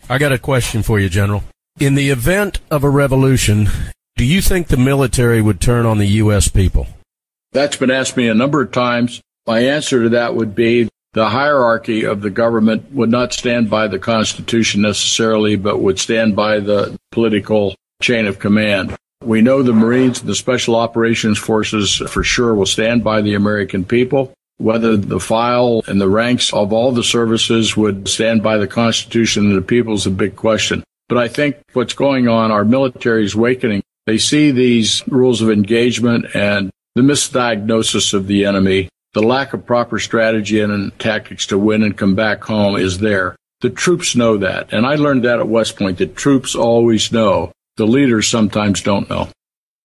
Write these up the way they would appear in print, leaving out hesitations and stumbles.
I got a question for you, General. In the event of a revolution, do you think the military would turn on the U.S. people? That's been asked me a number of times. My answer to that would be the hierarchy of the government would not stand by the Constitution necessarily, but would stand by the political chain of command. We know the Marines and the Special Operations Forces for sure will stand by the American people. Whether the file and the ranks of all the services would stand by the Constitution and the people is a big question. But I think what's going on, our military is awakening. They see these rules of engagement and the misdiagnosis of the enemy, the lack of proper strategy and tactics to win and come back home is there. The troops know that. And I learned that at West Point. The troops always know. The leaders sometimes don't know.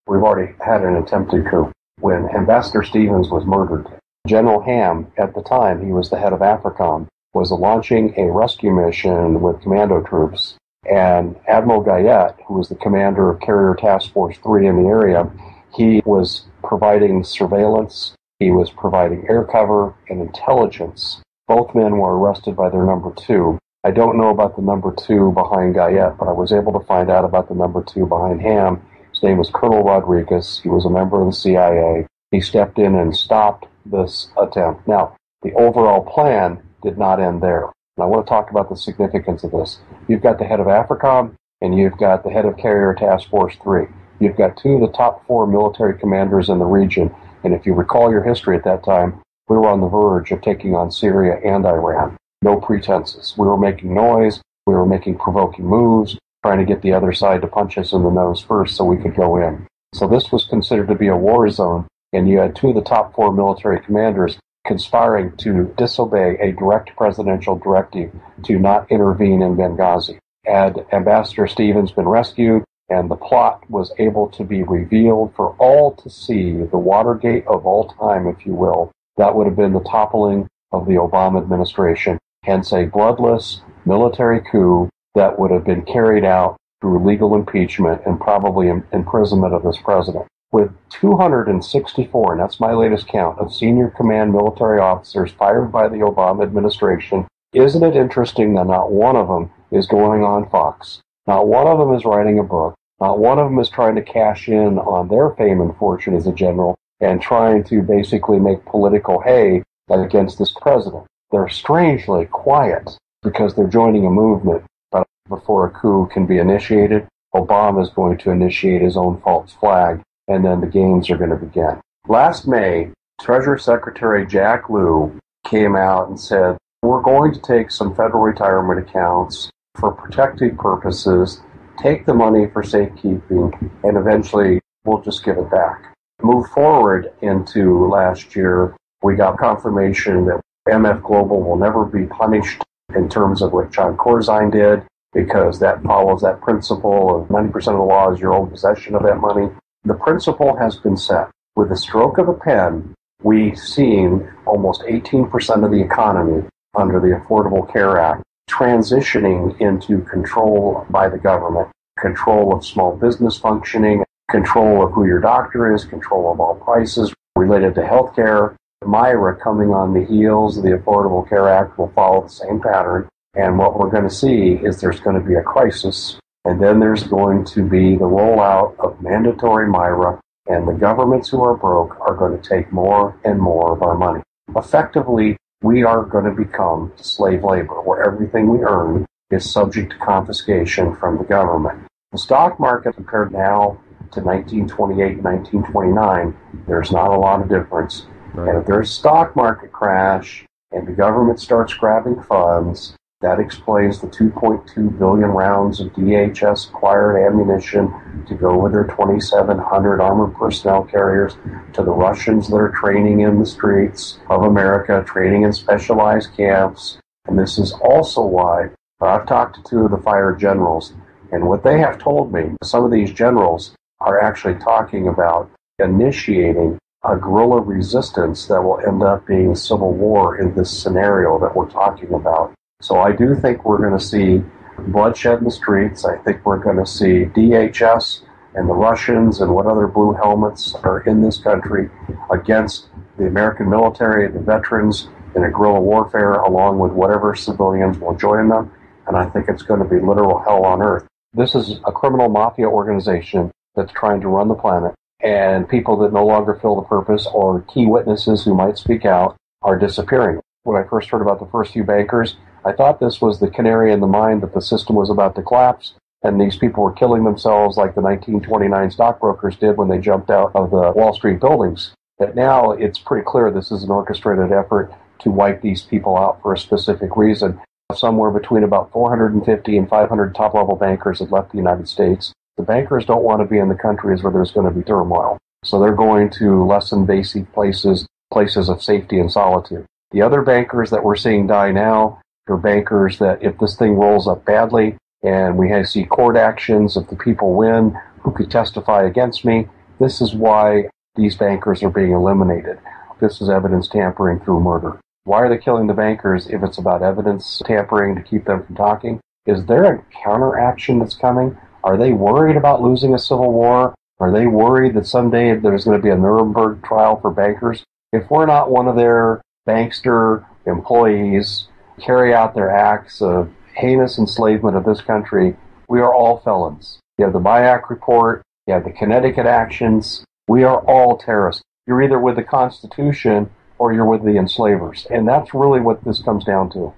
We've already had an attempted coup. When Ambassador Stevens was murdered, General Ham, at the time, he was the head of AFRICOM, was launching a rescue mission with commando troops. And Admiral Guyette, who was the commander of Carrier Task Force 3 in the area, he was providing surveillance, he was providing air cover and intelligence. Both men were arrested by their number 2. I don't know about the number 2 behind Guyette, but I was able to find out about the number 2 behind Ham. His name was Colonel Rodriguez. He was a member of the CIA. He stepped in and stopped this attempt. Now, the overall plan did not end there. And I want to talk about the significance of this. You've got the head of AFRICOM, and you've got the head of Carrier Task Force 3. You've got 2 of the top 4 military commanders in the region. And if you recall your history at that time, we were on the verge of taking on Syria and Iran. No pretenses. We were making noise. We were making provoking moves, trying to get the other side to punch us in the nose first so we could go in. So this was considered to be a war zone. And you had 2 of the top 4 military commanders conspiring to disobey a direct presidential directive to not intervene in Benghazi. Had Ambassador Stevens been rescued and the plot was able to be revealed for all to see, the Watergate of all time, if you will, that would have been the toppling of the Obama administration, hence a bloodless military coup that would have been carried out through legal impeachment and probably imprisonment of this president. With 264, and that's my latest count, of senior command military officers fired by the Obama administration, isn't it interesting that not one of them is going on Fox? Not one of them is writing a book. Not one of them is trying to cash in on their fame and fortune as a general and trying to basically make political hay against this president. They're strangely quiet because they're joining a movement. But before a coup can be initiated, Obama is going to initiate his own false flag, and then the games are going to begin. Last May, Treasury Secretary Jack Lew came out and said, we're going to take some federal retirement accounts for protective purposes, take the money for safekeeping, and eventually we'll just give it back. Move forward into last year, we got confirmation that MF Global will never be punished in terms of what John Corzine did, because that follows that principle of 90% of the law is your own possession of that money. The principle has been set. With the stroke of a pen, we've seen almost 18% of the economy under the Affordable Care Act transitioning into control by the government, control of small business functioning, control of who your doctor is, control of all prices related to health care. MIRA, coming on the heels of the Affordable Care Act, will follow the same pattern. And what we're going to see is there's going to be a crisis, and then there's going to be the rollout of mandatory MIRA, and the governments who are broke are going to take more and more of our money. Effectively, we are going to become slave labor, where everything we earn is subject to confiscation from the government. The stock market, compared now to 1928, 1929, there's not a lot of difference. Right. And if there's a stock market crash and the government starts grabbing funds, that explains the 2.2 billion rounds of DHS acquired ammunition to go with their 2,700 armored personnel carriers to the Russians that are training in the streets of America, training in specialized camps. And this is also why I've talked to 2 of the fired generals, and what they have told me, some of these generals are actually talking about initiating a guerrilla resistance that will end up being civil war in this scenario that we're talking about. So I do think we're going to see bloodshed in the streets. I think we're going to see DHS and the Russians and what other blue helmets are in this country against the American military, the veterans, in a guerrilla warfare, along with whatever civilians will join them. and I think it's going to be literal hell on earth. This is a criminal mafia organization that's trying to run the planet, and people that no longer fill the purpose or key witnesses who might speak out are disappearing. When I first heard about the first few bankers, I thought this was the canary in the mine that the system was about to collapse, and these people were killing themselves like the 1929 stockbrokers did when they jumped out of the Wall Street buildings. But now it's pretty clear this is an orchestrated effort to wipe these people out for a specific reason. Somewhere between about 450 and 500 top-level bankers have left the United States. The bankers don't want to be in the countries where there's going to be turmoil. So they're going to less invasive places of safety and solitude. The other bankers that we're seeing die now are bankers that if this thing rolls up badly and we see court actions, if the people win, who could testify against me, this is why these bankers are being eliminated. This is evidence tampering through murder. Why are they killing the bankers if it's about evidence tampering to keep them from talking? Is there a counteraction that's coming? Are they worried about losing a civil war? Are they worried that someday there's going to be a Nuremberg trial for bankers? If we're not one of their bankster employees, carry out their acts of heinous enslavement of this country, we are all felons. You have the BIAC report, you have the Connecticut actions, we are all terrorists. You're either with the Constitution or you're with the enslavers. And that's really what this comes down to.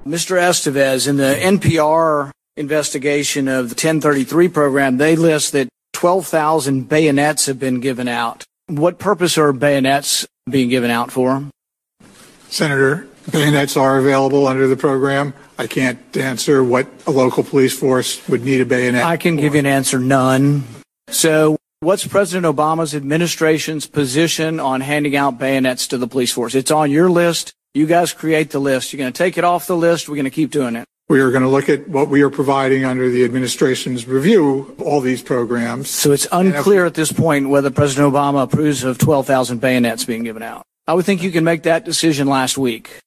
Mr. Estevez, in the NPR investigation of the 1033 program, they list that 12,000 bayonets have been given out. What purpose are bayonets being given out for? Senator, bayonets are available under the program. I can't answer what a local police force would need a bayonet. I can give you an answer, none. So what's President Obama's administration's position on handing out bayonets to the police force? It's on your list. You guys create the list. You're going to take it off the list. We're going to keep doing it. We are going to look at what we are providing under the administration's review of all these programs. So it's unclear at this point whether President Obama approves of 12,000 bayonets being given out. I would think you can make that decision last week.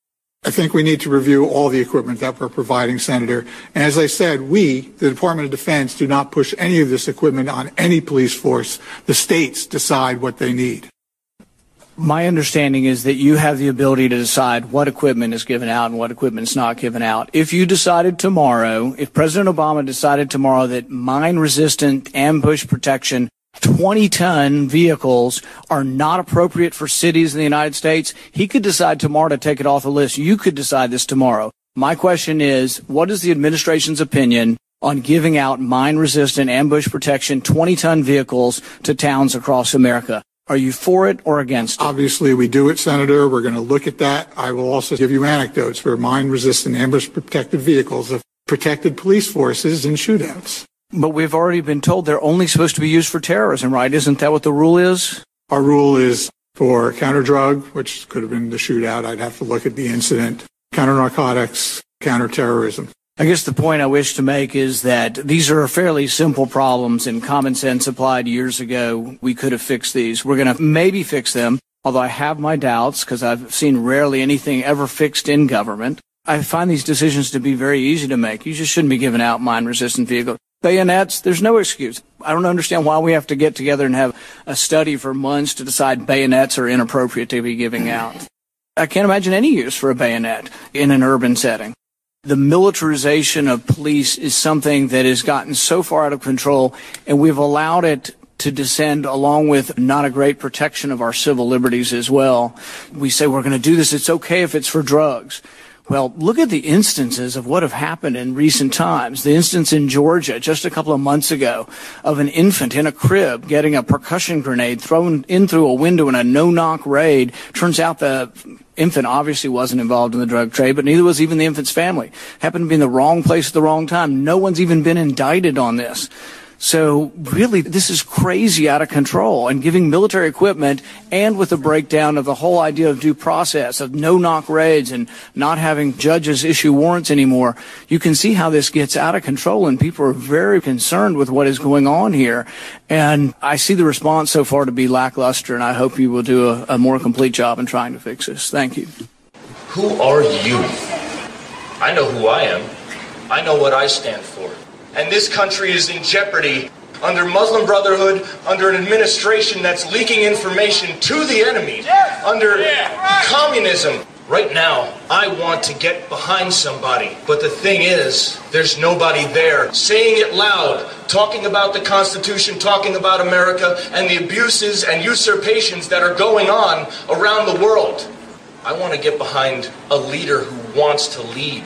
I think we need to review all the equipment that we're providing, Senator. And as I said, we, the Department of Defense, do not push any of this equipment on any police force. The states decide what they need. My understanding is that you have the ability to decide what equipment is given out and what equipment is not given out. If you decided tomorrow, if President Obama decided tomorrow that mine-resistant ambush protection 20-ton vehicles are not appropriate for cities in the United States, he could decide tomorrow to take it off the list. You could decide this tomorrow. My question is, what is the administration's opinion on giving out mine-resistant ambush protection 20-ton vehicles to towns across America? Are you for it or against it? Obviously, we do it, Senator. We're going to look at that. I will also give you anecdotes for mine-resistant ambush-protected vehicles of protected police forces in shootouts. But we've already been told they're only supposed to be used for terrorism, right? Isn't that what the rule is? Our rule is for counter-drug, which could have been the shootout. I'd have to look at the incident. Counter-narcotics, counter-terrorism. I guess the point I wish to make is that these are fairly simple problems, and common sense applied years ago. We could have fixed these. We're going to maybe fix them, although I have my doubts because I've seen rarely anything ever fixed in government. I find these decisions to be very easy to make. You just shouldn't be giving out mine-resistant vehicles. Bayonets, there's no excuse. I don't understand why we have to get together and have a study for months to decide bayonets are inappropriate to be giving out. I can't imagine any use for a bayonet in an urban setting. The militarization of police is something that has gotten so far out of control, and we've allowed it to descend along with not a great protection of our civil liberties as well. We say we're going to do this. It's okay if it's for drugs. Well, look at the instances of what have happened in recent times. The instance in Georgia just a couple of months ago of an infant in a crib getting a percussion grenade thrown in through a window in a no-knock raid. Turns out the infant obviously wasn't involved in the drug trade, but neither was even the infant's family. Happened to be in the wrong place at the wrong time. No one's even been indicted on this. So really, this is crazy out of control, and giving military equipment and with the breakdown of the whole idea of due process, of no-knock raids and not having judges issue warrants anymore, you can see how this gets out of control, and people are very concerned with what is going on here. And I see the response so far to be lackluster, and I hope you will do a more complete job in trying to fix this. Thank you. Who are you? I know who I am. I know what I stand for. And this country is in jeopardy under Muslim Brotherhood, under an administration that's leaking information to the enemy, under communism. Right now, I want to get behind somebody, but the thing is, there's nobody there saying it loud, talking about the Constitution, talking about America, and the abuses and usurpations that are going on around the world. I want to get behind a leader who wants to lead.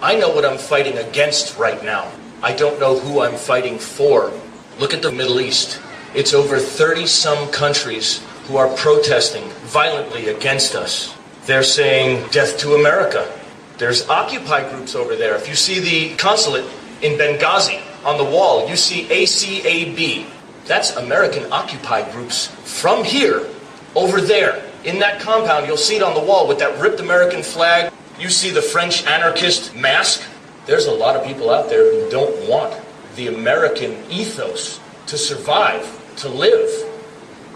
I know what I'm fighting against right now. I don't know who I'm fighting for. Look at the Middle East. It's over 30-some countries who are protesting violently against us. They're saying, death to America. There's Occupy groups over there. If you see the consulate in Benghazi on the wall, you see ACAB. That's American Occupy groups from here, over there. In that compound, you'll see it on the wall with that ripped American flag. You see the French anarchist mask. There's a lot of people out there who don't want the American ethos to survive, to live.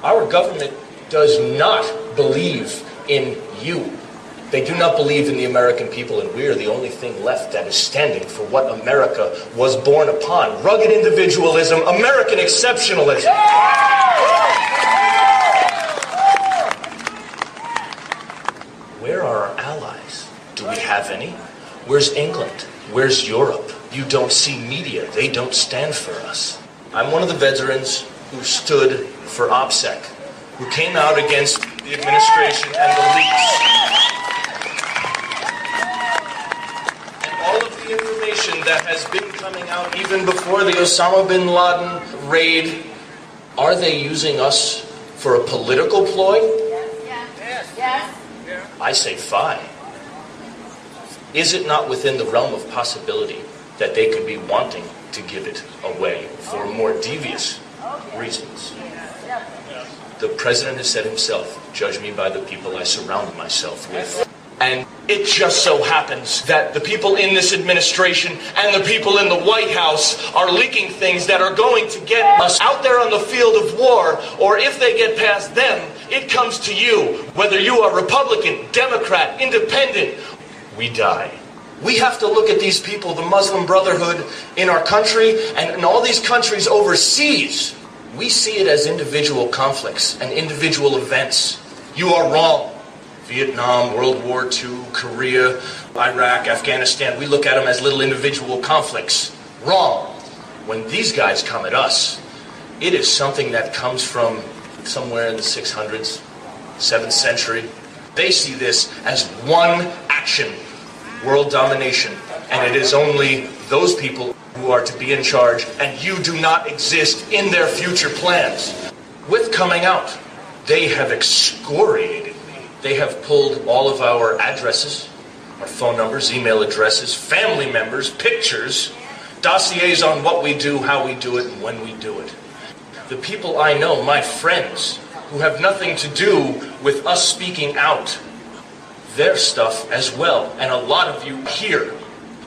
Our government does not believe in you. They do not believe in the American people, and we are the only thing left that is standing for what America was born upon. Rugged individualism, American exceptionalism. Where are our allies? Do we have any? Where's England? Where's Europe? You don't see media. They don't stand for us. I'm one of the veterans who stood for OPSEC, who came out against the administration and the leaks. And all of the information that has been coming out even before the Osama bin Laden raid, are they using us for a political ploy? Yes. I say fine. Is it not within the realm of possibility that they could be wanting to give it away for more devious reasons? The president has said himself, judge me by the people I surround myself with. And it just so happens that the people in this administration and the people in the White House are leaking things that are going to get us out there on the field of war, or if they get past them, it comes to you. Whether you are Republican, Democrat, Independent, we die. We have to look at these people, the Muslim Brotherhood in our country and in all these countries overseas. We see it as individual conflicts and individual events. You are wrong. Vietnam, World War II, Korea, Iraq, Afghanistan, we look at them as little individual conflicts. Wrong. When these guys come at us, it is something that comes from somewhere in the 600s, 7th century. They see this as one action, world domination, and it is only those people who are to be in charge, and you do not exist in their future plans. With coming out, they have excoriated me. They have pulled all of our addresses, our phone numbers, email addresses, family members, pictures, dossiers on what we do, how we do it, and when we do it. The people I know, my friends, who have nothing to do with us speaking out, their stuff as well. And a lot of you here,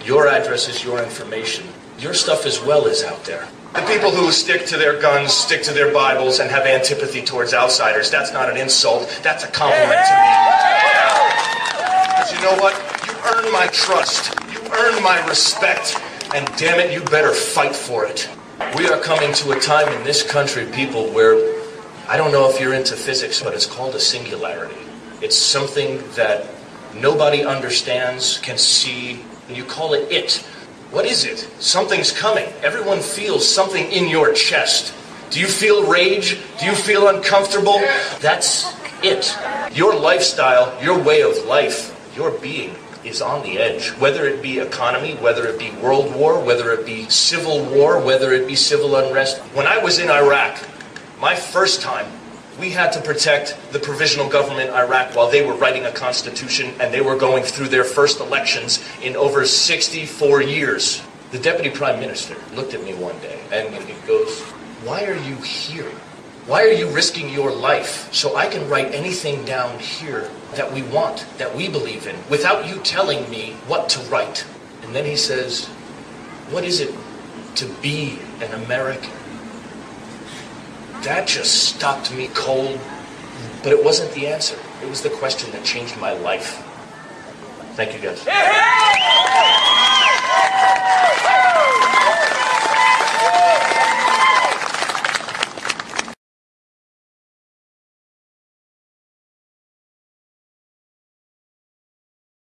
your addresses, your information, your stuff as well is out there. The people who stick to their guns, stick to their Bibles, and have antipathy towards outsiders, that's not an insult, that's a compliment to me. Because you know what? You earn my trust, you earn my respect, and damn it, you better fight for it. We are coming to a time in this country, people, where, I don't know if you're into physics, but it's called a singularity. It's something that nobody understands, can see, and you call it it. What is it? Something's coming. Everyone feels something in your chest. Do you feel rage? Do you feel uncomfortable? That's it. Your lifestyle, your way of life, your being is on the edge. Whether it be economy, whether it be world war, whether it be civil war, whether it be civil unrest. When I was in Iraq, my first time, we had to protect the provisional government in Iraq while they were writing a constitution and they were going through their first elections in over 64 years. The deputy prime minister looked at me one day and he goes, "Why are you here? Why are you risking your life so I can write anything down here that we want, that we believe in, without you telling me what to write?" And then he says, "What is it to be an American?" That just stopped me cold, but it wasn't the answer. It was the question that changed my life. Thank you, guys.